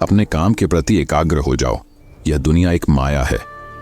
अपने काम के प्रति एकाग्र हो जाओ। यह दुनिया एक माया है।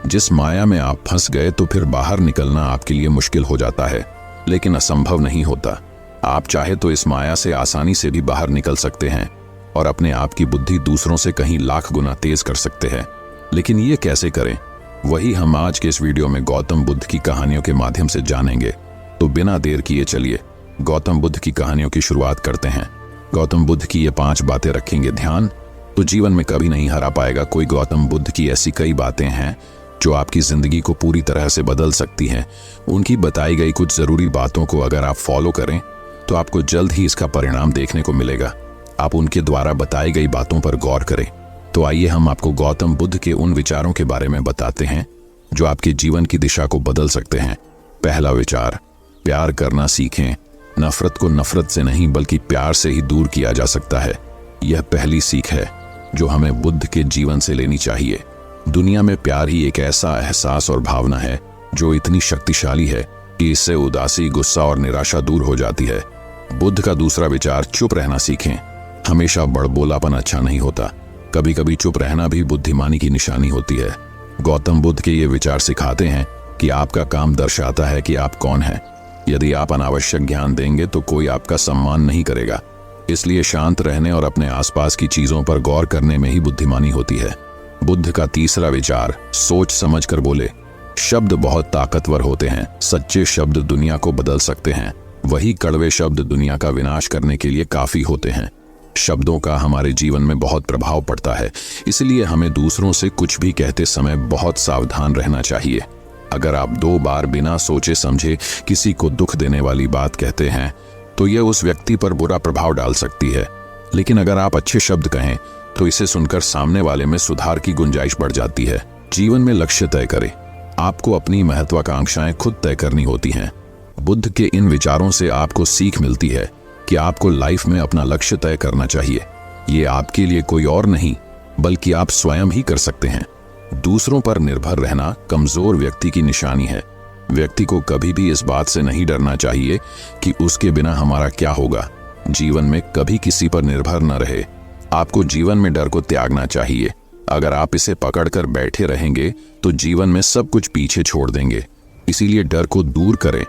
जिस माया में आप फंस गए तो फिर बाहर निकलना आपके लिए मुश्किल हो जाता है, लेकिन असंभव नहीं होता। आप चाहे तो इस माया से आसानी से भी बाहर निकल सकते हैं और अपने आप की बुद्धि दूसरों से कहीं लाख गुना तेज कर सकते हैं। लेकिन ये कैसे करें, वही हम आज के इस वीडियो में गौतम बुद्ध की कहानियों के माध्यम से जानेंगे। तो बिना देर किए चलिए गौतम बुद्ध की कहानियों की शुरुआत करते हैं। गौतम बुद्ध की ये 5 बातें रखेंगे ध्यान तो जीवन में कभी नहीं हरा पाएगा कोई। गौतम बुद्ध की ऐसी कई बातें हैं जो आपकी जिंदगी को पूरी तरह से बदल सकती हैं। उनकी बताई गई कुछ जरूरी बातों को अगर आप फॉलो करें तो आपको जल्द ही इसका परिणाम देखने को मिलेगा। आप उनके द्वारा बताई गई बातों पर गौर करें। तो आइए हम आपको गौतम बुद्ध के उन विचारों के बारे में बताते हैं जो आपके जीवन की दिशा को बदल सकते हैं। पहला विचार, प्यार करना सीखें। नफरत को नफरत से नहीं बल्कि प्यार से ही दूर किया जा सकता है। यह पहली सीख है जो हमें बुद्ध के जीवन से लेनी चाहिए। दुनिया में प्यार ही एक ऐसा एहसास और भावना है जो इतनी शक्तिशाली है कि इससे उदासी, गुस्सा और निराशा दूर हो जाती है। बुद्ध का दूसरा विचार, चुप रहना सीखें। हमेशा बड़बोलापन अच्छा नहीं होता, कभी कभी चुप रहना भी बुद्धिमानी की निशानी होती है। गौतम बुद्ध के ये विचार सिखाते हैं कि आपका काम दर्शाता है कि आप कौन हैं। यदि आप अनावश्यक ज्ञान देंगे तो कोई आपका सम्मान नहीं करेगा। इसलिए शांत रहने और अपने आसपास की चीजों पर गौर करने में ही बुद्धिमानी होती है। बुद्ध का तीसरा विचार, सोच समझ कर बोले। शब्द बहुत ताकतवर होते हैं। सच्चे शब्द दुनिया को बदल सकते हैं, वही कड़वे शब्द दुनिया का विनाश करने के लिए काफी होते हैं। शब्दों का हमारे जीवन में बहुत प्रभाव पड़ता है, इसलिए हमें दूसरों से कुछ भी कहते समय बहुत सावधान रहना चाहिए। अगर आप 2 बार बिना सोचे समझे किसी को दुख देने वाली बात कहते हैं तो यह उस व्यक्ति पर बुरा प्रभाव डाल सकती है। लेकिन अगर आप अच्छे शब्द कहें तो इसे सुनकर सामने वाले में सुधार की गुंजाइश बढ़ जाती है। जीवन में लक्ष्य तय करें। आपको अपनी महत्वाकांक्षाएं खुद तय करनी होती हैं। बुद्ध के इन विचारों से आपको सीख मिलती है कि आपको लाइफ में अपना लक्ष्य तय करना चाहिए। ये आपके लिए कोई और नहीं बल्कि आप स्वयं ही कर सकते हैं। दूसरों पर निर्भर रहना कमजोर व्यक्ति की निशानी है। व्यक्ति को कभी भी इस बात से नहीं डरना चाहिए कि उसके बिना हमारा क्या होगा। जीवन में कभी किसी पर निर्भर न रहे। आपको जीवन में डर को त्यागना चाहिए। अगर आप इसे पकड़कर बैठे रहेंगे तो जीवन में सब कुछ पीछे छोड़ देंगे। इसीलिए डर को दूर करें,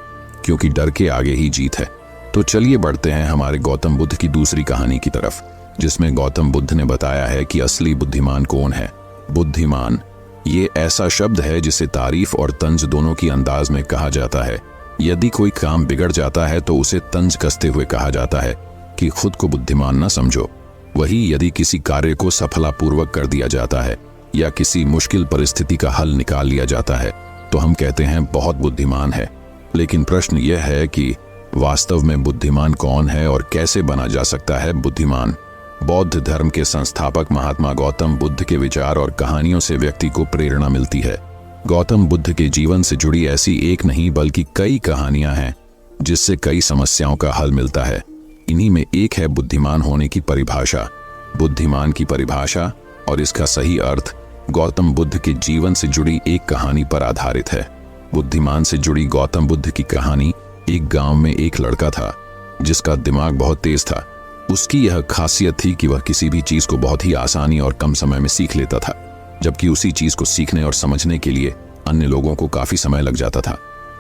क्योंकि डर के आगे ही जीत है। तो चलिए बढ़ते हैं हमारे गौतम बुद्ध की दूसरी कहानी की तरफ, जिसमें गौतम बुद्ध ने बताया है कि असली बुद्धिमान कौन है। बुद्धिमान ये ऐसा शब्द है जिसे तारीफ और तंज दोनों की अंदाज में कहा जाता है। यदि कोई काम बिगड़ जाता है तो उसे तंज कसते हुए कहा जाता है कि खुद को बुद्धिमान न समझो। वही यदि किसी कार्य को सफलतापूर्वक कर दिया जाता है या किसी मुश्किल परिस्थिति का हल निकाल लिया जाता है तो हम कहते हैं बहुत बुद्धिमान है। लेकिन प्रश्न यह है कि वास्तव में बुद्धिमान कौन है और कैसे बना जा सकता है बुद्धिमान। बौद्ध धर्म के संस्थापक महात्मा गौतम बुद्ध के विचार और कहानियों से व्यक्ति को प्रेरणा मिलती है। गौतम बुद्ध के जीवन से जुड़ी ऐसी एक नहीं बल्कि कई कहानियां हैं जिससे कई समस्याओं का हल मिलता है। इन्हीं में एक है बुद्धिमान होने की परिभाषा। बुद्धिमान की परिभाषा और इसका सही अर्थ गौतम बुद्ध के जीवन से जुड़ी एक कहानी पर आधारित है। बुद्धिमान से जुड़ी गौतम बुद्ध की कहानी, एक गांव में एक लड़का था जिसका दिमाग बहुत तेज था। उसकी यह खासियत थी कि वह किसी भी चीज को बहुत ही आसानी और कम समय में सीख लेता था, जबकि उसी चीज को सीखने और समझने के लिए अन्य लोगों को काफी समय लग जाता था।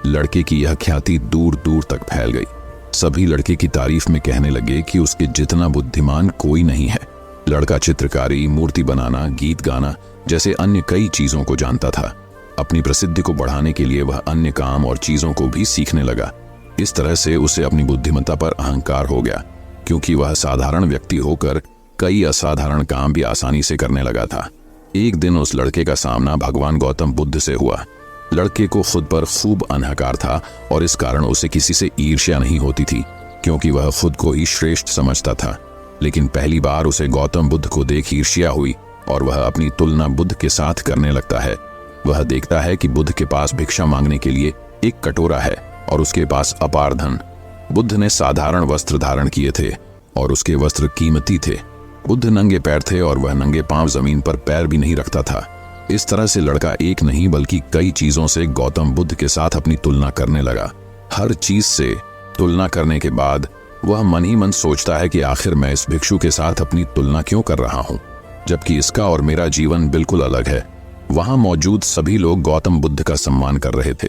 लड़के की यह ख्याति दूर दूर तक फैल गई। सभी लड़के की तारीफ में कहने लगे कि उसके जितना बुद्धिमान कोई नहीं है। लड़का चित्रकारी, मूर्ति बनाना, गीत गाना जैसे अन्य कई चीजों को जानता था। अपनी प्रसिद्धि को बढ़ाने के लिए वह अन्य काम और चीजों को भी सीखने लगा। इस तरह से उसे अपनी बुद्धिमत्ता पर अहंकार हो गया, क्योंकि वह साधारण व्यक्ति होकर कई असाधारण काम भी आसानी से करने लगा था। एक दिन उस लड़के का सामना भगवान गौतम बुद्ध से हुआ। लड़के को खुद पर खूब अहंकार था और इस कारण उसे किसी से ईर्ष्या नहीं होती थी, क्योंकि वह खुद को ही श्रेष्ठ समझता था। लेकिन पहली बार उसे गौतम बुद्ध को देख ईर्ष्या हुई और वह अपनी तुलना बुद्ध के साथ करने लगता है। वह देखता है कि बुद्ध के पास भिक्षा मांगने के लिए एक कटोरा है और उसके पास अपार धन। बुद्ध ने साधारण वस्त्र धारण किए थे और उसके वस्त्र कीमती थे। बुद्ध नंगे पैर थे और वह नंगे पांव जमीन पर पैर भी नहीं रखता था। इस तरह से लड़का एक नहीं बल्कि कई चीजों से गौतम बुद्ध के साथ अपनी तुलना करने लगा। हर चीज से तुलना करने के बाद वह मन ही मन सोचता है कि आखिर मैं इस भिक्षु के साथ अपनी तुलना क्यों कर रहा हूँ। जबकि इसका और मेरा जीवन बिल्कुल अलग है। वहां मौजूद सभी लोग गौतम बुद्ध का सम्मान कर रहे थे।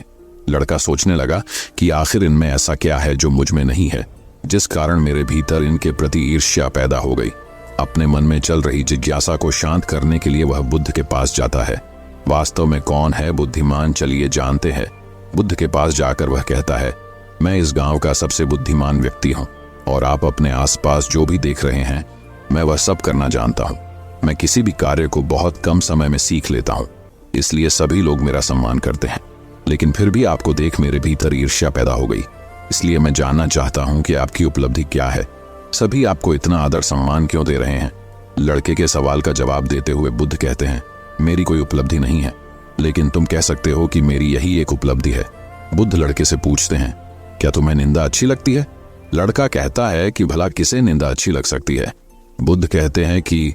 लड़का सोचने लगा कि आखिर इनमें ऐसा क्या है जो मुझ में नहीं है, जिस कारण मेरे भीतर इनके प्रति ईर्ष्या पैदा हो गई। अपने मन में चल रही जिज्ञासा को शांत करने के लिए वह बुद्ध के पास जाता है। वास्तव में कौन है बुद्धिमान, चलिए जानते हैं। बुद्ध के पास जाकर वह कहता है, मैं इस गांव का सबसे बुद्धिमान व्यक्ति हूं और आप अपने आसपास जो भी देख रहे हैं मैं वह सब करना जानता हूं। मैं किसी भी कार्य को बहुत कम समय में सीख लेता हूं, इसलिए सभी लोग मेरा सम्मान करते हैं। लेकिन फिर भी आपको देख मेरे भीतर ईर्ष्या पैदा हो गई, इसलिए मैं जानना चाहता हूं कि आपकी उपलब्धि क्या है। सभी आपको इतना आदर सम्मान क्यों दे रहे हैं? लड़के के सवाल का जवाब देते हुए बुद्ध कहते हैं, मेरी कोई उपलब्धि नहीं है, लेकिन तुम कह सकते हो कि मेरी यही एक उपलब्धि है। बुद्ध लड़के से पूछते हैं, क्या तुम्हें निंदा अच्छी लगती है? लड़का कहता है कि भला किसे निंदा अच्छी लग सकती है? बुद्ध कहते हैं कि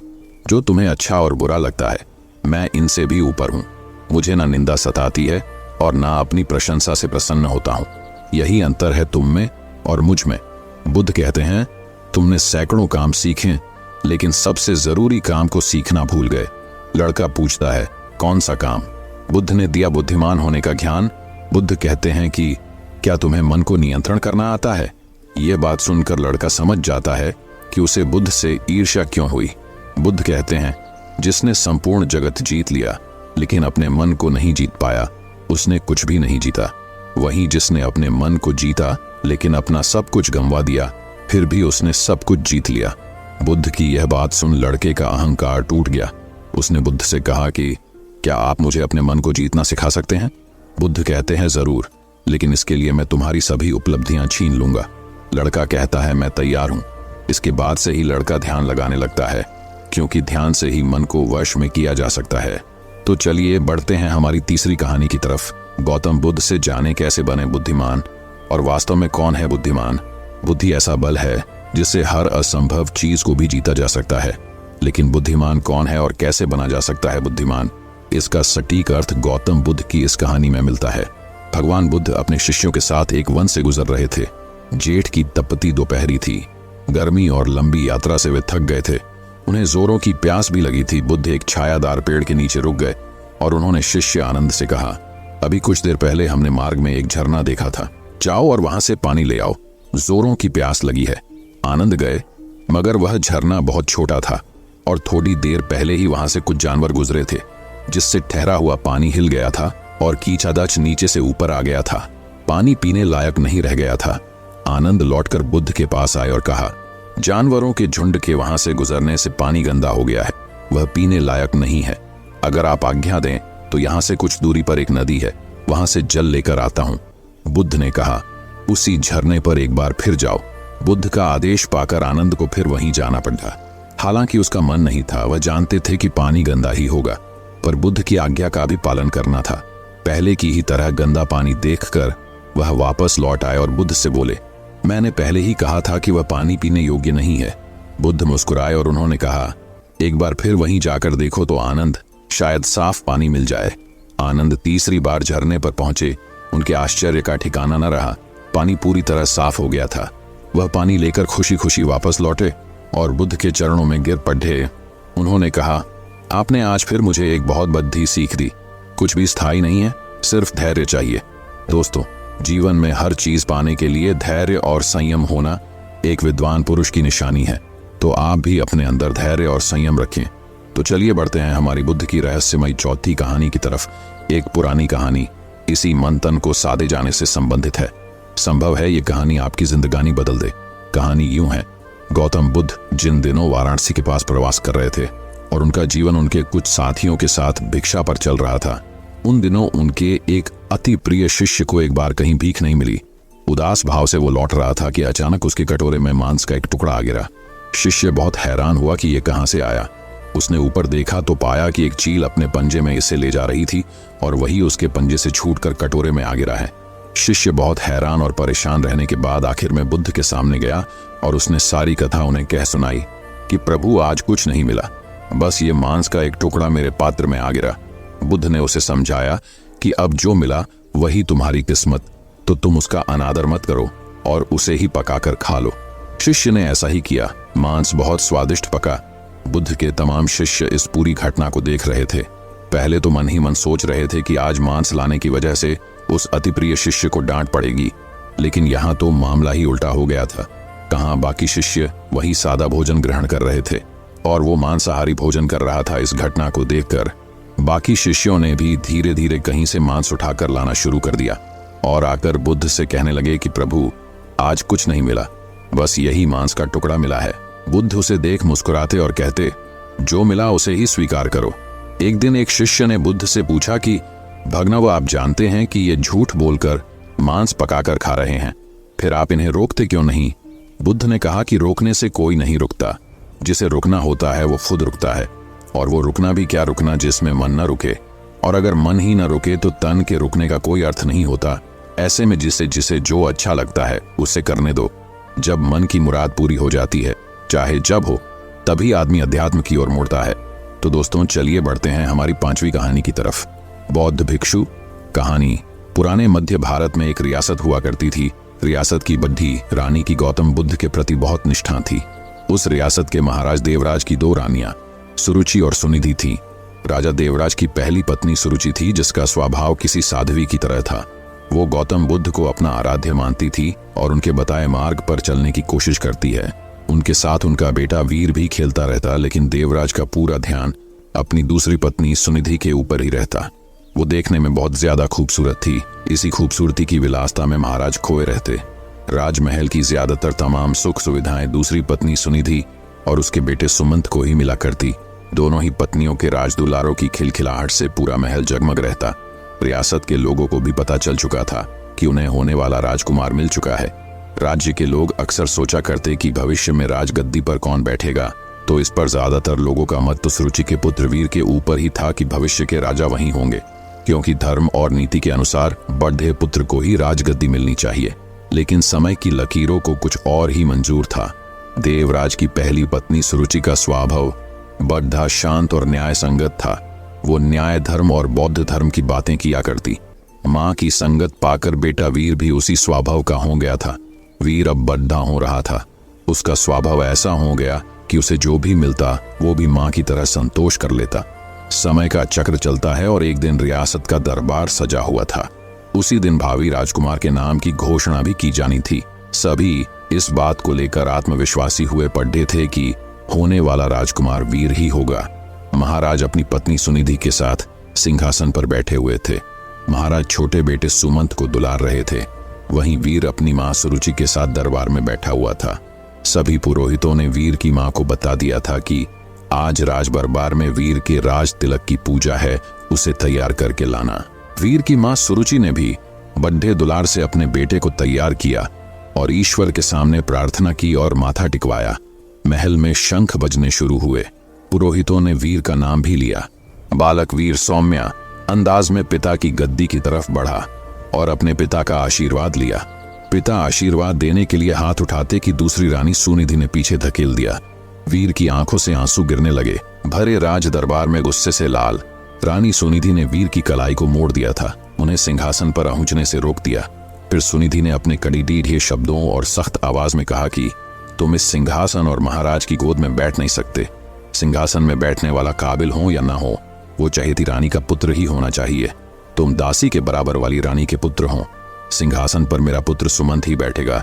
जो तुम्हें अच्छा और बुरा लगता है, मैं इनसे भी ऊपर हूं। मुझे ना निंदा सताती है और ना अपनी प्रशंसा से प्रसन्न होता हूं। यही अंतर है तुम में और मुझ में। बुद्ध कहते हैं, तुमने सैकड़ों काम सीखे, लेकिन सबसे जरूरी काम को सीखना भूल गए। लड़का पूछता है, कौन सा काम? बुद्ध ने दिया बुद्धिमान होने का ज्ञान। बुद्ध कहते हैं कि क्या तुम्हें मन को नियंत्रण करना आता है? ये बात सुनकर लड़का समझ जाता है कि उसे बुद्ध से ईर्ष्या क्यों हुई। बुद्ध कहते हैं, जिसने संपूर्ण जगत जीत लिया लेकिन अपने मन को नहीं जीत पाया, उसने कुछ भी नहीं जीता। वहीं जिसने अपने मन को जीता लेकिन अपना सब कुछ गंवा दिया, फिर भी उसने सब कुछ जीत लिया। बुद्ध की यह बात सुन लड़के का अहंकार टूट गया। उसने बुद्ध से कहा कि क्या आप मुझे अपने मन को जीतना सिखा सकते हैं? बुद्ध कहते हैं, जरूर, लेकिन इसके लिए मैं तुम्हारी सभी उपलब्धियां छीन लूंगा। लड़का कहता है, मैं तैयार हूं। इसके बाद से ही लड़का ध्यान लगाने लगता है, क्योंकि ध्यान से ही मन को वश में किया जा सकता है। तो चलिए बढ़ते हैं हमारी तीसरी कहानी की तरफ। गौतम बुद्ध से जाने कैसे बने बुद्धिमान और वास्तव में कौन है बुद्धिमान। बुद्धि ऐसा बल है जिससे हर असंभव चीज को भी जीता जा सकता है। लेकिन बुद्धिमान कौन है और कैसे बना जा सकता है बुद्धिमान, इसका सटीक अर्थ गौतम बुद्ध की इस कहानी में मिलता है। भगवान बुद्ध अपने शिष्यों के साथ एक वन से गुजर रहे थे। जेठ की तपती दोपहरी थी। गर्मी और लंबी यात्रा से वे थक गए थे। उन्हें जोरों की प्यास भी लगी थी। बुद्ध एक छायादार पेड़ के नीचे रुक गए और उन्होंने शिष्य आनंद से कहा, अभी कुछ देर पहले हमने मार्ग में एक झरना देखा था, जाओ और वहां से पानी ले आओ, जोरों की प्यास लगी है। आनंद गए, मगर वह झरना बहुत छोटा था और थोड़ी देर पहले ही वहां से कुछ जानवर गुजरे थे, जिससे ठहरा हुआ पानी हिल गया था और कीचड़दाच नीचे से ऊपर आ गया था। पानी पीने लायक नहीं रह गया था। आनंद लौटकर बुद्ध के पास आए और कहा, जानवरों के झुंड के वहां से गुजरने से पानी गंदा हो गया है, वह पीने लायक नहीं है। अगर आप आज्ञा दें तो यहाँ से कुछ दूरी पर एक नदी है, वहां से जल लेकर आता हूँ। बुद्ध ने कहा, उसी झरने पर एक बार फिर जाओ। बुद्ध का आदेश पाकर आनंद को फिर वहीं जाना पड़ा। हालांकि उसका मन नहीं था, वह जानते थे कि पानी गंदा ही होगा, पर बुद्ध की आज्ञा का भी पालन करना था। पहले की ही तरह गंदा पानी देखकर वह वापस लौट आए और बुद्ध से बोले, मैंने पहले ही कहा था कि वह पानी पीने योग्य नहीं है। बुद्ध मुस्कुराए और उन्होंने कहा, एक बार फिर वहीं जाकर देखो तो आनंद, शायद साफ पानी मिल जाए। आनंद तीसरी बार झरने पर पहुंचे। उनके आश्चर्य का ठिकाना न रहा। पानी पूरी तरह साफ हो गया था। वह पानी लेकर खुशी खुशी वापस लौटे और बुद्ध के चरणों में गिर पड़े। उन्होंने कहा, आपने आज फिर मुझे एक बहुत बड़ी सीख दी। कुछ भी स्थायी नहीं है, सिर्फ धैर्य चाहिए। दोस्तों, जीवन में हर चीज पाने के लिए धैर्य और संयम होना एक विद्वान पुरुष की निशानी है। तो आप भी अपने अंदर धैर्य और संयम रखें। तो चलिए बढ़ते हैं हमारी बुद्ध की रहस्यमयी चौथी कहानी की तरफ। एक पुरानी कहानी इसी मंथन को साधे जाने से संबंधित है। संभव है ये कहानी आपकी जिंदगानी बदल दे। कहानी यूं है, गौतम बुद्ध जिन दिनों वाराणसी के पास प्रवास कर रहे थे और उनका जीवन उनके कुछ साथियों के साथ भिक्षा पर चल रहा था, उन दिनों उनके एक अति प्रिय शिष्य को एक बार कहीं भीख नहीं मिली। उदास भाव से वो लौट रहा था कि अचानक उसके कटोरे में मांस का एक टुकड़ा आ गिरा। शिष्य बहुत हैरान हुआ कि ये कहां से आया। उसने ऊपर देखा तो पाया कि एक चील अपने पंजे में इसे ले जा रही थी और वही उसके पंजे से छूटकर कटोरे में आ गिरा है। शिष्य बहुत हैरान और परेशान रहने के बाद आखिर में बुद्ध के सामने गया और उसने सारी कथा उन्हें कह सुनाई कि प्रभु, आज कुछ नहीं मिला, बस ये मांस का एक टुकड़ा मेरे पात्र में आ गिरा। बुद्ध ने उसे समझाया कि अब जो मिला वही तुम्हारी किस्मत, तो तुम उसका अनादर मत करो और उसे ही पकाकर खा लो। शिष्य ने ऐसा ही किया। मांस बहुत स्वादिष्ट पका। बुद्ध के तमाम शिष्य इस पूरी घटना को देख रहे थे। पहले तो मन ही मन सोच रहे थे कि आज मांस लाने की वजह से उस अति प्रिय शिष्य को डांट पड़ेगी, लेकिन यहाँ तो मामला ही उल्टा हो गया था। कहाँ बाकी शिष्य वही सादा भोजन ग्रहण कर रहे थे और वो मांसाहारी भोजन कर रहा था। इस घटना को देखकर बाकी शिष्यों ने भी धीरे धीरे कहीं से मांस उठाकर लाना शुरू कर दिया और आकर बुद्ध से कहने लगे कि प्रभु, आज कुछ नहीं मिला, बस यही मांस का टुकड़ा मिला है। बुद्ध उसे देख मुस्कुराते और कहते, जो मिला उसे ही स्वीकार करो। एक दिन एक शिष्य ने बुद्ध से पूछा कि भगनव, आप जानते हैं कि ये झूठ बोलकर मांस पकाकर खा रहे हैं, फिर आप इन्हें रोकते क्यों नहीं? बुद्ध ने कहा कि रोकने से कोई नहीं रुकता, जिसे रुकना होता है वो खुद रुकता है। और वो रुकना भी क्या रुकना जिसमें मन न रुके, और अगर मन ही न रुके तो तन के रुकने का कोई अर्थ नहीं होता। ऐसे में जिसे जिसे जो अच्छा लगता है उसे करने दो। जब मन की मुराद पूरी हो जाती है, चाहे जब हो, तभी आदमी अध्यात्म की ओर मुड़ता है। तो दोस्तों, चलिए बढ़ते हैं हमारी 5वीं कहानी की तरफ। बौद्ध भिक्षु कहानी। पुराने मध्य भारत में एक रियासत हुआ करती थी। रियासत की बड्ढी रानी की गौतम बुद्ध के प्रति बहुत निष्ठा थी। उस रियासत के महाराज देवराज की 2 रानियां सुरुचि और सुनिधि थी। राजा देवराज की पहली पत्नी सुरुचि थी, जिसका स्वभाव किसी साध्वी की तरह था। वो गौतम बुद्ध को अपना आराध्य मानती थी और उनके बताए मार्ग पर चलने की कोशिश करती है। उनके साथ उनका बेटा वीर भी खेलता रहता, लेकिन देवराज का पूरा ध्यान अपनी दूसरी पत्नी सुनिधि के ऊपर ही रहता। वो देखने में बहुत ज्यादा खूबसूरत थी। इसी खूबसूरती की विलासता में महाराज खोए रहते। राजमहल की ज्यादातर तमाम सुख सुविधाएं दूसरी पत्नी सुनिधि और उसके बेटे सुमंत को ही मिला करती। दोनों ही पत्नियों के राजदुलारों की खिलखिलाहट से पूरा महल जगमग रहता। रियासत के लोगों को भी पता चल चुका था कि उन्हें होने वाला राजकुमार मिल चुका है। राज्य के लोग अक्सर सोचा करते कि भविष्य में राजगद्दी पर कौन बैठेगा, तो इस पर ज्यादातर लोगों का मत तो सुरुचि के पुत्र वीर के ऊपर ही था कि भविष्य के राजा वही होंगे, क्योंकि धर्म और नीति के अनुसार बड़े पुत्र को ही राजगद्दी मिलनी चाहिए। लेकिन समय की लकीरों को कुछ और ही मंजूर था। देवराज की पहली पत्नी सुरुचि का स्वभाव बड़ा शांत और न्याय संगत था। वो न्याय, धर्म और बौद्ध धर्म की बातें किया करती। माँ की संगत पाकर बेटा वीर भी उसी स्वभाव का हो गया था। वीर अब बड़ा हो रहा था। उसका स्वभाव ऐसा हो गया कि उसे जो भी मिलता वो भी माँ की तरह संतोष कर लेता। समय का चक्र चलता है और एक दिन रियासत का दरबार सजा हुआ था। उसी दिन भावी राजकुमार के नाम की घोषणा भी की जानी थी। सभी इस बात को लेकर आत्मविश्वासी हुए पड़े थे कि होने वाला राजकुमार वीर ही होगा। महाराज अपनी पत्नी सुनिधि के साथ सिंहासन पर बैठे हुए थे। महाराज छोटे बेटे सुमंत को दुलार रहे थे। वहीं वीर अपनी मां सुरुचि के साथ दरबार में बैठा हुआ था। सभी पुरोहितों ने वीर की मां को बता दिया था कि आज राज दरबार में वीर के राज तिलक की पूजा है, उसे तैयार करके लाना। वीर की मां सुरुचि ने भी बड्ढे दुलार से अपने बेटे को तैयार किया और ईश्वर के सामने प्रार्थना की और माथा टिकवाया। महल में शंख बजने शुरू हुए। पुरोहितों ने वीर का नाम भी लिया। बालक वीर सौम्य अंदाज में पिता की गद्दी की तरफ बढ़ा और अपने पिता का आशीर्वाद लिया। पिता आशीर्वाद देने के लिए हाथ उठाते कि दूसरी रानी सुनिधि ने पीछे धकेल दिया। वीर की आंखों से आंसू गिरने लगे। भरे राज दरबार में गुस्से से लाल रानी सुनिधि ने वीर की कलाई को मोड़ दिया था। उन्हें सिंहासन पर पहुंचने से रोक दिया। फिर सुनिधि ने अपने कड़ीडीढ़े शब्दों और सख्त आवाज में कहा कि तुम इस सिंहासन और महाराज की गोद में बैठ नहीं सकते। सिंहासन में बैठने वाला काबिल हो या ना हो, वो चहेती रानी का पुत्र ही होना चाहिए। तुम दासी के बराबर वाली रानी के पुत्र हो। सिंहासन पर मेरा पुत्र सुमंत ही बैठेगा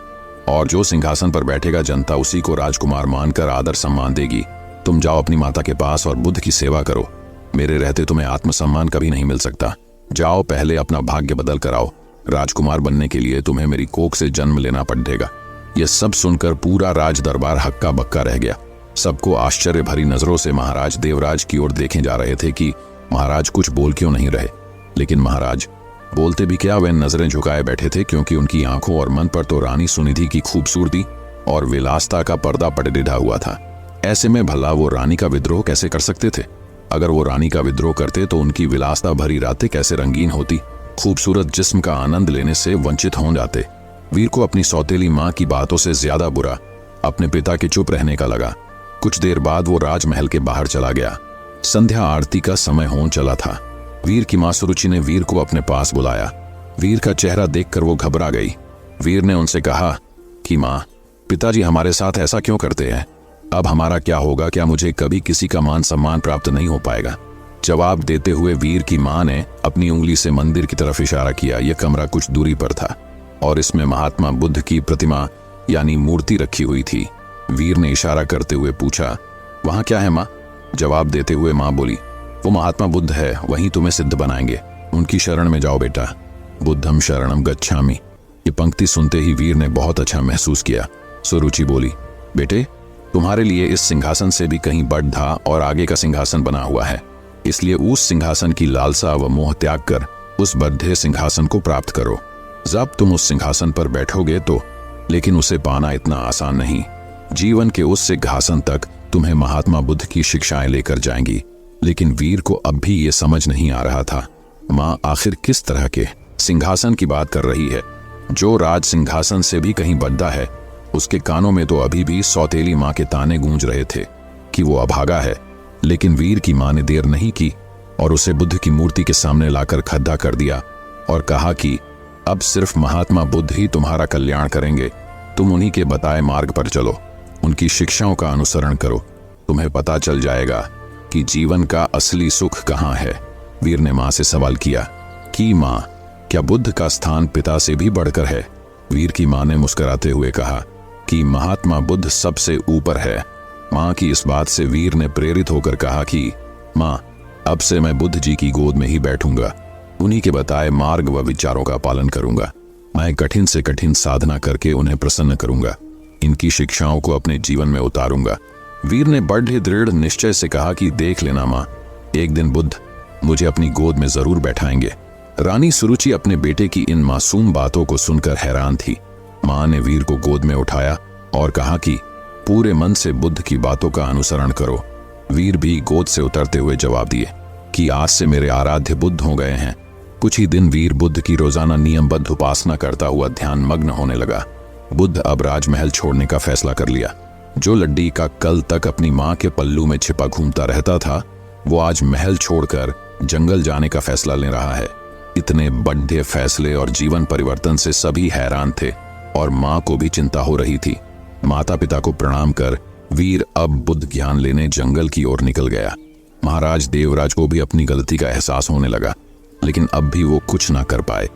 और जो सिंहासन पर बैठेगा जनता उसी को राजकुमार मानकर आदर सम्मान देगी। तुम जाओ अपनी माता के पास और बुद्ध की सेवा करो। मेरे रहते तुम्हें आत्मसम्मान कभी नहीं मिल सकता। जाओ, पहले अपना भाग्य बदल कर आओ। राजकुमार बनने के लिए तुम्हें मेरी कोख से जन्म लेना पड़ेगा। यह सब सुनकर पूरा राज दरबार हक्का बक्का रह गया। सबको आश्चर्य भरी नजरों से महाराज देवराज की ओर देखे जा रहे थे कि महाराज कुछ बोल क्यों नहीं रहे। लेकिन महाराज बोलते भी क्या, वे नजरें झुकाए बैठे थे, क्योंकि उनकी आंखों और मन पर तो रानी सुनिधि की खूबसूरती और विलासता का पर्दा पड़ेढ़ा हुआ था। ऐसे में भला वो रानी का विद्रोह कैसे कर सकते थे? अगर वो रानी का विद्रोह करते तो उनकी विलासता भरी रातें कैसे रंगीन होती। खूबसूरत जिस्म का आनंद लेने से वंचित हो जाते। वीर को अपनी सौतेली माँ की बातों से ज्यादा बुरा अपने पिता के चुप रहने का लगा। कुछ देर बाद वो राजमहल के बाहर चला गया। संध्या आरती का समय होने चला था। वीर की मां सुरुचि ने वीर को अपने पास बुलाया। वीर का चेहरा देखकर वो घबरा गई। वीर ने उनसे कहा कि मां, पिताजी हमारे साथ ऐसा क्यों करते हैं? अब हमारा क्या होगा? क्या मुझे कभी किसी का मान सम्मान प्राप्त नहीं हो पाएगा? जवाब देते हुए वीर की मां ने अपनी उंगली से मंदिर की तरफ इशारा किया। यह कमरा कुछ दूरी पर था और इसमें महात्मा बुद्ध की प्रतिमा यानी मूर्ति रखी हुई थी। वीर ने इशारा करते हुए पूछा, वहां क्या है मां? जवाब देते हुए मां बोली, वो महात्मा बुद्ध है, वहीं तुम्हें सिद्ध बनाएंगे, उनकी शरण में जाओ बेटा। बुद्धम शरणम गच्छामि। ये पंक्ति सुनते ही वीर ने बहुत अच्छा महसूस किया। सुरुचि बोली, बेटे तुम्हारे लिए इस सिंहासन से भी कहीं बड़ था और आगे का सिंहासन बना हुआ है, इसलिए उस सिंहासन की लालसा व मोह त्याग कर उस बद्धे सिंहासन को प्राप्त करो। जब तुम उस सिंहासन पर बैठोगे तो, लेकिन उसे पाना इतना आसान नहीं। जीवन के उस सिंहासन तक तुम्हें महात्मा बुद्ध की शिक्षाएं लेकर जाएंगी। लेकिन वीर को अब भी ये समझ नहीं आ रहा था, माँ आखिर किस तरह के सिंहासन की बात कर रही है जो राज सिंहासन से भी कहीं बड़ा है। उसके कानों में तो अभी भी सौतेली माँ के ताने गूंज रहे थे कि वो अभागा है। लेकिन वीर की माँ ने देर नहीं की और उसे बुद्ध की मूर्ति के सामने लाकर खड़ा कर दिया और कहा कि अब सिर्फ महात्मा बुद्ध ही तुम्हारा कल्याण करेंगे। तुम उन्हीं के बताए मार्ग पर चलो, उनकी शिक्षाओं का अनुसरण करो, तुम्हें पता चल जाएगा कि जीवन का असली सुख कहाँ है। वीर ने माँ से सवाल किया कि माँ, क्या बुद्ध का स्थान पिता से भी बढ़कर है? वीर की माँ ने मुस्कुराते हुए कहा कि महात्मा बुद्ध सबसे ऊपर है। माँ की इस बात से वीर ने प्रेरित होकर कहा कि माँ, अब से मैं बुद्ध जी की गोद में ही बैठूंगा, उन्हीं के बताए मार्ग व विचारों का पालन करूंगा। मैं कठिन से कठिन साधना करके उन्हें प्रसन्न करूंगा, इनकी शिक्षाओं को अपने जीवन में उतारूंगा। वीर ने बड़े दृढ़ निश्चय से कहा कि देख लेना माँ, एक दिन बुद्ध मुझे अपनी गोद में जरूर बैठाएंगे। रानी सुरुचि अपने बेटे की इन मासूम बातों को सुनकर हैरान थी। माँ ने वीर को गोद में उठाया और कहा कि पूरे मन से बुद्ध की बातों का अनुसरण करो। वीर भी गोद से उतरते हुए जवाब दिए कि आज से मेरे आराध्य बुद्ध हो गए हैं। कुछ ही दिन वीर बुद्ध की रोजाना नियमबद्ध उपासना करता हुआ ध्यान मग्न होने लगा। बुद्ध अब राजमहल छोड़ने का फैसला कर लिया। जो लड्डी का कल तक अपनी माँ के पल्लू में छिपा घूमता रहता था, वो आज महल छोड़कर जंगल जाने का फैसला ले रहा है। इतने बड़े फैसले और जीवन परिवर्तन से सभी हैरान थे और माँ को भी चिंता हो रही थी। माता पिता को प्रणाम कर वीर अब बुद्ध ज्ञान लेने जंगल की ओर निकल गया। महाराज देवराज को भी अपनी गलती का एहसास होने लगा, लेकिन अब भी वो कुछ ना कर पाए।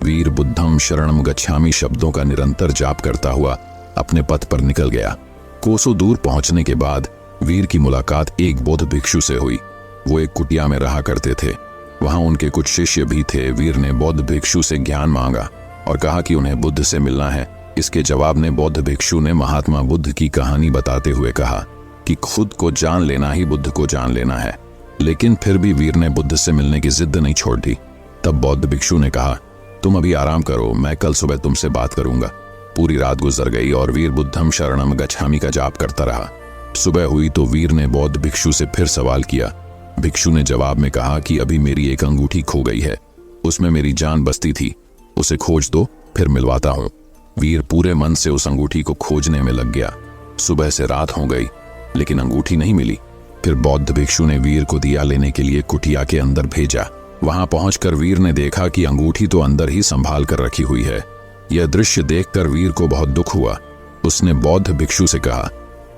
वीर बुद्धम शरणम गच्छामि शब्दों का निरंतर जाप करता हुआ अपने पथ पर निकल गया। कोसों दूर पहुंचने के बाद वीर की मुलाकात एक बौद्ध भिक्षु से हुई। वो एक कुटिया में रहा करते थे। वहां उनके कुछ शिष्य भी थे। वीर ने बौद्ध भिक्षु से ज्ञान मांगा और कहा कि उन्हें बुद्ध से मिलना है। इसके जवाब में बौद्ध भिक्षु ने महात्मा बुद्ध की कहानी बताते हुए कहा कि खुद को जान लेना ही बुद्ध को जान लेना है। लेकिन फिर भी वीर ने बुद्ध से मिलने की जिद नहीं छोड़ दी। तब बौद्ध भिक्षु ने कहा, तुम अभी आराम करो, मैं कल सुबह तुमसे बात करूंगा। पूरी रात गुजर गई और वीर बुद्धम शरणम गच्छामि का जाप करता रहा। सुबह हुई तो वीर ने बौद्ध भिक्षु से फिर सवाल किया। भिक्षु ने जवाब में कहा कि अभी मेरी एक अंगूठी खो गई है, उसमें मेरी जान बसती थी, उसे खोज दो, फिर मिलवाता हूँ। वीर पूरे मन से उस अंगूठी को खोजने में लग गया। सुबह से रात हो गई, लेकिन अंगूठी नहीं मिली। फिर बौद्ध भिक्षु ने वीर को दिया लेने के लिए कुटिया के अंदर भेजा। वहां पहुंचकर वीर ने देखा कि अंगूठी तो अंदर ही संभाल कर रखी हुई है। यह दृश्य देखकर वीर को बहुत दुख हुआ। उसने बौद्ध भिक्षु से कहा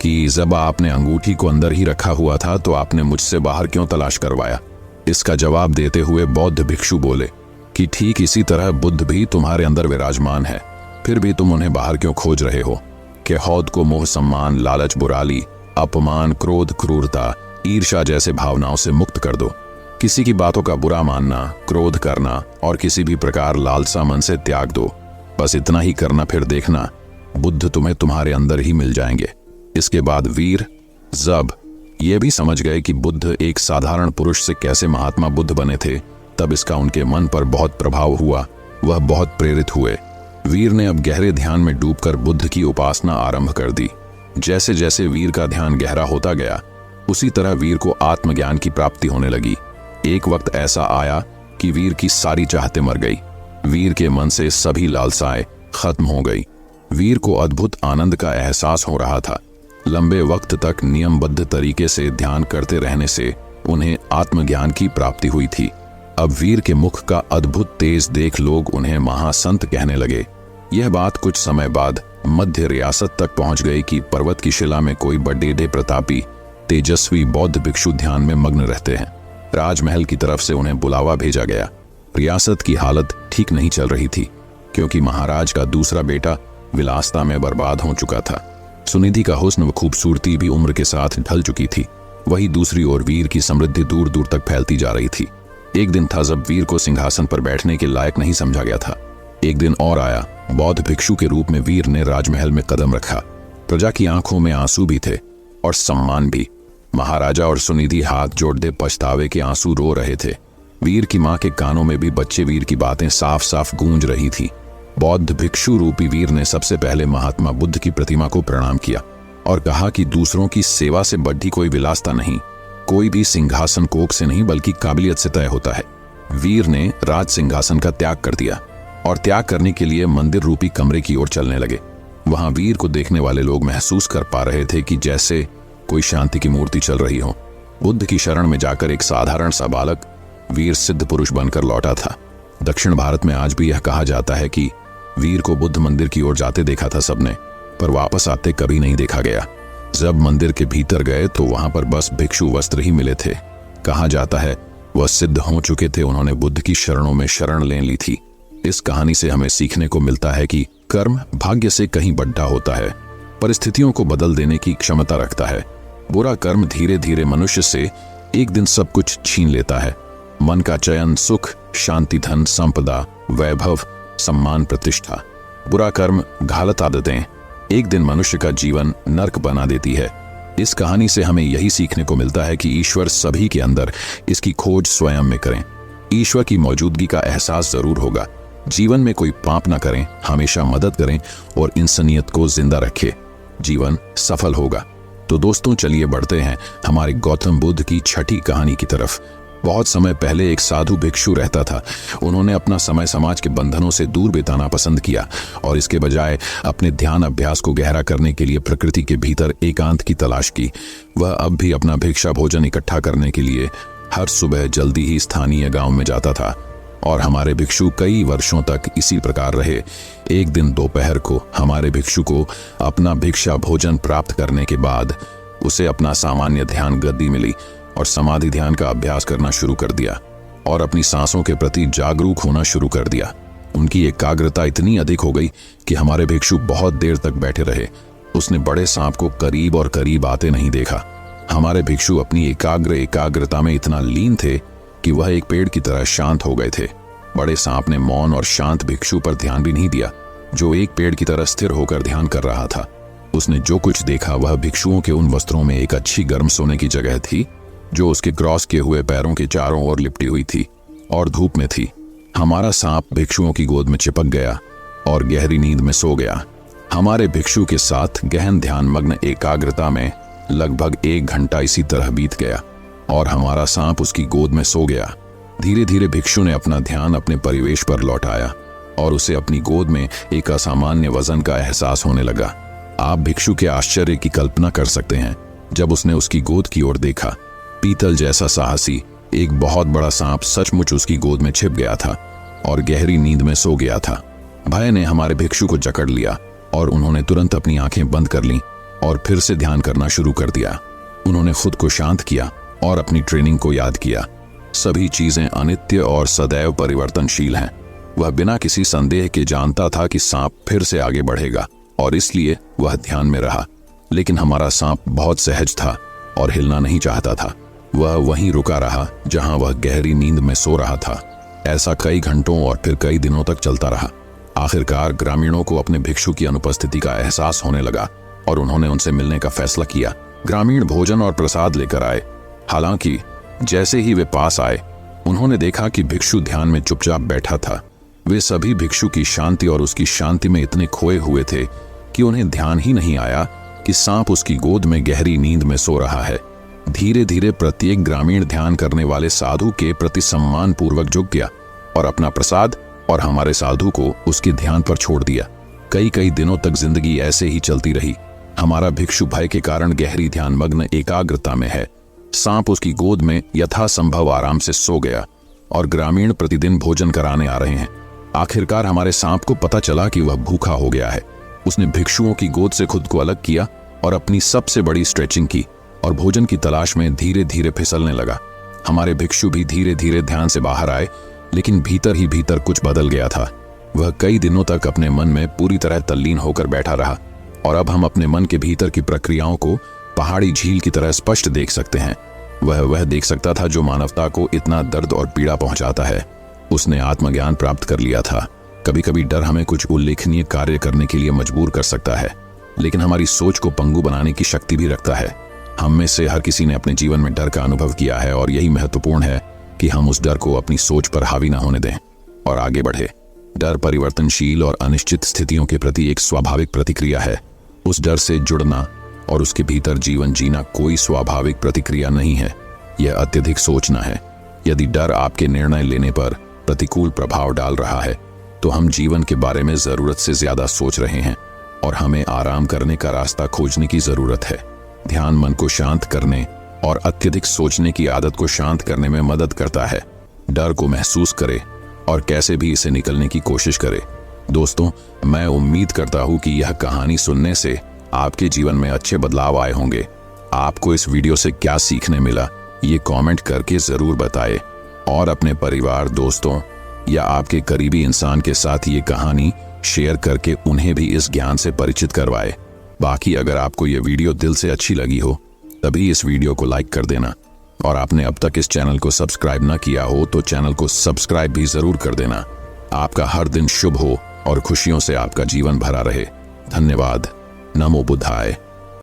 कि जब आपने अंगूठी को अंदर ही रखा हुआ था तो आपने मुझसे बाहर क्यों तलाश करवाया? इसका जवाब देते हुए बौद्ध भिक्षु बोले कि ठीक इसी तरह बुद्ध भी तुम्हारे अंदर विराजमान है, फिर भी तुम उन्हें बाहर क्यों खोज रहे हो? कि हौद को मोह सम्मान, लालच, बुराली, अपमान, क्रोध, क्रूरता, ईर्ष्या जैसे भावनाओं से मुक्त कर दो। किसी की बातों का बुरा मानना, क्रोध करना और किसी भी प्रकार लालसा मन से त्याग दो। बस इतना ही करना, फिर देखना बुद्ध तुम्हें तुम्हारे अंदर ही मिल जाएंगे। इसके बाद वीर जब ये भी समझ गए कि बुद्ध एक साधारण पुरुष से कैसे महात्मा बुद्ध बने थे, तब इसका उनके मन पर बहुत प्रभाव हुआ। वह बहुत प्रेरित हुए। वीर ने अब गहरे ध्यान में डूबकर बुद्ध की उपासना आरंभ कर दी। जैसे जैसे वीर का ध्यान गहरा होता गया, उसी तरह वीर को आत्मज्ञान की प्राप्ति होने लगी। एक वक्त ऐसा आया कि वीर की सारी चाहतें मर गई। वीर के मन से सभी लालसाएं खत्म हो गई। वीर को अद्भुत आनंद का एहसास हो रहा था। लंबे वक्त तक नियमबद्ध तरीके से ध्यान करते रहने से उन्हें आत्मज्ञान की प्राप्ति हुई थी। अब वीर के मुख का अद्भुत तेज देख लोग उन्हें महासंत कहने लगे। यह बात कुछ समय बाद मध्य रियासत तक पहुंच गई कि पर्वत की शिला में कोई बड़े प्रतापी तेजस्वी बौद्ध भिक्षु ध्यान में मग्न रहते हैं। राजमहल की तरफ से उन्हें बुलावा भेजा गया। रियासत की हालत ठीक नहीं चल रही थी, क्योंकि महाराज का दूसरा बेटा विलासता में बर्बाद हो चुका था। सुनिधि का हुस्न व खूबसूरती भी उम्र के साथ ढल चुकी थी। वही दूसरी ओर वीर की समृद्धि दूर दूर तक फैलती जा रही थी। एक दिन था जब वीर को सिंहासन पर बैठने के लायक नहीं समझा गया था। एक दिन और आया, बौद्ध भिक्षु के रूप में वीर ने राजमहल में कदम रखा। प्रजा की आंखों में आंसू भी थे और सम्मान भी। महाराजा और सुनिधि हाथ जोड़ते पछतावे के आंसू रो रहे थे। वीर की मां के कानों में भी बच्चे वीर की बातें साफ साफ गूंज रही थी। बौद्ध भिक्षु रूपी वीर ने सबसे पहले महात्मा बुद्ध की प्रतिमा को प्रणाम किया और कहा कि दूसरों की सेवा से बढ़ी कोई विलासता नहीं, कोई भी सिंहासन कोख से नहीं बल्कि काबिलियत से तय होता है। वीर ने राज सिंहासन का त्याग कर दिया और त्याग करने के लिए मंदिर रूपी कमरे की ओर चलने लगे। वहां वीर को देखने वाले लोग महसूस कर पा रहे थे कि जैसे कोई शांति की मूर्ति चल रही हो। बुद्ध की शरण में जाकर एक साधारण सा बालक वीर सिद्ध पुरुष बनकर लौटा था। दक्षिण भारत में आज भी यह कहा जाता है कि वीर को बुद्ध मंदिर की ओर जाते देखा था सबने, पर वापस आते कभी नहीं देखा गया। जब मंदिर के भीतर गए तो वहां पर बस भिक्षु वस्त्र ही मिले थे। कहा जाता है वह सिद्ध हो चुके थे, उन्होंने बुद्ध की शरणों में शरण ले ली थी। इस कहानी से हमें सीखने को मिलता है कि कर्म भाग्य से कहीं बड़ा होता है, परिस्थितियों को बदल देने की क्षमता रखता है। बुरा कर्म धीरे धीरे मनुष्य से एक दिन सब कुछ छीन लेता है। मन का चयन, सुख, शांति, धन, संपदा, वैभव, सम्मान, प्रतिष्ठा। बुरा कर्म, घालत आदतें एक दिन मनुष्य का जीवन नर्क बना देती है। इस कहानी से हमें यही सीखने को मिलता है कि ईश्वर सभी के अंदर, इसकी खोज स्वयं में करें। ईश्वर की मौजूदगी का एहसास जरूर होगा। जीवन में कोई पाप ना करें, हमेशा मदद करें और इंसानियत को जिंदा रखें। जीवन सफल होगा। तो दोस्तों चलिए बढ़ते हैं हमारे गौतम बुद्ध की छठी कहानी की तरफ। बहुत समय पहले एक साधु भिक्षु रहता था। उन्होंने अपना समय समाज के बंधनों से दूर बिताना पसंद किया और इसके बजाय अपने ध्यान अभ्यास को गहरा करने के लिए प्रकृति के भीतर एकांत की तलाश की। वह अब भी अपना भिक्षा भोजन इकट्ठा करने के लिए हर सुबह जल्दी ही स्थानीय गांव में जाता था और हमारे भिक्षु कई वर्षों तक इसी प्रकार रहे। एक दिन दोपहर को हमारे भिक्षु को अपना भिक्षा भोजन प्राप्त करने के बाद उसे अपना सामान्य ध्यान गद्दी मिली और समाधि ध्यान का अभ्यास करना शुरू कर दिया और अपनी सांसों के प्रति जागरूक होना शुरू कर दिया। उनकी एकाग्रता इतनी अधिक हो गई कि हमारे भिक्षु बहुत देर तक बैठे रहे। उसने बड़े सांप को करीब और करीब आते नहीं देखा। हमारे भिक्षु अपनी एकाग्रता में इतना लीन थे कि वह एक पेड़ की तरह शांत हो गए थे। बड़े सांप ने मौन और शांत भिक्षु पर ध्यान भी नहीं दिया, जो एक पेड़ की तरह स्थिर होकर ध्यान कर रहा था। उसने जो कुछ देखा वह भिक्षुओं के उन वस्त्रों में एक अच्छी गर्म सोने की जगह थी, जो उसके क्रॉस किए हुए पैरों के चारों ओर लिपटी हुई थी और धूप में थी। हमारा सांप भिक्षुओं की गोद में चिपक गया और गहरी नींद में सो गया। हमारे भिक्षु के साथ गहन ध्यान मग्न एकाग्रता में लगभग 1 घंटा इसी तरह बीत गया और हमारा सांप उसकी गोद में सो गया। धीरे धीरे भिक्षु ने अपना ध्यान अपने परिवेश पर लौटाया और उसे अपनी गोद में एक असामान्य वजन का एहसास होने लगा। आप भिक्षु के आश्चर्य की कल्पना कर सकते हैं जब उसने उसकी गोद की ओर देखा। पीतल जैसा साहसी एक बहुत बड़ा सांप सचमुच उसकी गोद में छिप गया था और गहरी नींद में सो गया था। भय ने हमारे भिक्षु को जकड़ लिया और उन्होंने तुरंत अपनी आंखें बंद कर लीं और फिर से ध्यान करना शुरू कर दिया। उन्होंने खुद को शांत किया और अपनी ट्रेनिंग को याद किया। सभी चीजें अनित्य और सदैव परिवर्तनशील हैं। वह बिना किसी संदेह के जानता था कि सांप फिर से आगे बढ़ेगा और इसलिए वह ध्यान में रहा। लेकिन हमारा सांप बहुत सहज था और हिलना नहीं चाहता था। वह वहीं रुका रहा जहां वह गहरी नींद में सो रहा था। ऐसा कई घंटों और फिर कई दिनों तक चलता रहा। आखिरकार ग्रामीणों को अपने भिक्षु की अनुपस्थिति का एहसास होने लगा और उन्होंने उनसे मिलने का फैसला किया। ग्रामीण भोजन और प्रसाद लेकर आए। हालांकि जैसे ही वे पास आए, उन्होंने देखा कि भिक्षु ध्यान में चुपचाप बैठा था। वे सभी भिक्षु की शांति और उसकी शांति में इतने खोए हुए थे कि उन्हें ध्यान ही नहीं आया कि सांप उसकी गोद में गहरी नींद में सो रहा है। धीरे धीरे प्रत्येक ग्रामीण ध्यान करने वाले साधु के प्रति सम्मान पूर्वक झुक गया और अपना प्रसाद और हमारे साधु को उसके ध्यान पर छोड़ दिया। कई कई दिनों तक जिंदगी ऐसे ही चलती रही। हमारा भिक्षु भय के कारण गहरी ध्यान मग्न एकाग्रता में है। सांप उसकी गोद में यथासंभव आराम से सो गया और ग्रामीण प्रतिदिन भोजन कराने आ रहे हैं। आखिरकार हमारे सांप को पता चला कि वह भूखा हो गया है। उसने भिक्षुओं की गोद से खुद को अलग किया और अपनी सबसे बड़ी स्ट्रेचिंग की और भोजन की तलाश में धीरे धीरे फिसलने लगा। हमारे भिक्षु भी धीरे धीरे ध्यान से बाहर आए, लेकिन भीतर ही भीतर कुछ बदल गया था। वह कई दिनों तक अपने मन में पूरी तरह तल्लीन होकर बैठा रहा और अब हम अपने मन के भीतर की प्रक्रियाओं को पहाड़ी झील की तरह स्पष्ट देख सकते हैं। वह देख सकता था जो मानवता को इतना दर्द और पीड़ा पहुंचाता है। उसने आत्मज्ञान प्राप्त कर लिया था। कभी कभी डर हमें कुछ उल्लेखनीय कार्य करने के लिए मजबूर कर सकता है, लेकिन हमारी सोच को पंगु बनाने की शक्ति भी रखता है। हम में से हर किसी ने अपने जीवन में डर का अनुभव किया है और यही महत्वपूर्ण है कि हम उस डर को अपनी सोच पर हावी न होने दें और आगे बढ़े। डर परिवर्तनशील और अनिश्चित स्थितियों के प्रति एक स्वाभाविक प्रतिक्रिया है। उस डर से जुड़ना और उसके भीतर जीवन जीना कोई स्वाभाविक प्रतिक्रिया नहीं है, यह अत्यधिक सोचना है। यदि डर आपके निर्णय लेने पर प्रतिकूल प्रभाव डाल रहा है, तो हम जीवन के बारे में जरूरत से ज्यादा सोच रहे हैं और हमें आराम करने का रास्ता खोजने की जरूरत है। ध्यान मन को शांत करने और अत्यधिक सोचने की आदत को शांत करने में मदद करता है। डर को महसूस करे और कैसे भी इसे निकलने की कोशिश करे। दोस्तों, मैं उम्मीद करता हूं कि यह कहानी सुनने से आपके जीवन में अच्छे बदलाव आए होंगे। आपको इस वीडियो से क्या सीखने मिला, ये कमेंट करके जरूर बताएं और अपने परिवार, दोस्तों या आपके करीबी इंसान के साथ ये कहानी शेयर करके उन्हें भी इस ज्ञान से परिचित करवाएं। बाकी अगर आपको ये वीडियो दिल से अच्छी लगी हो, तभी इस वीडियो को लाइक कर देना और आपने अब तक इस चैनल को सब्सक्राइब न किया हो तो चैनल को सब्सक्राइब भी जरूर कर देना। आपका हर दिन शुभ हो और खुशियों से आपका जीवन भरा रहे। धन्यवाद। नमो बुद्धाय।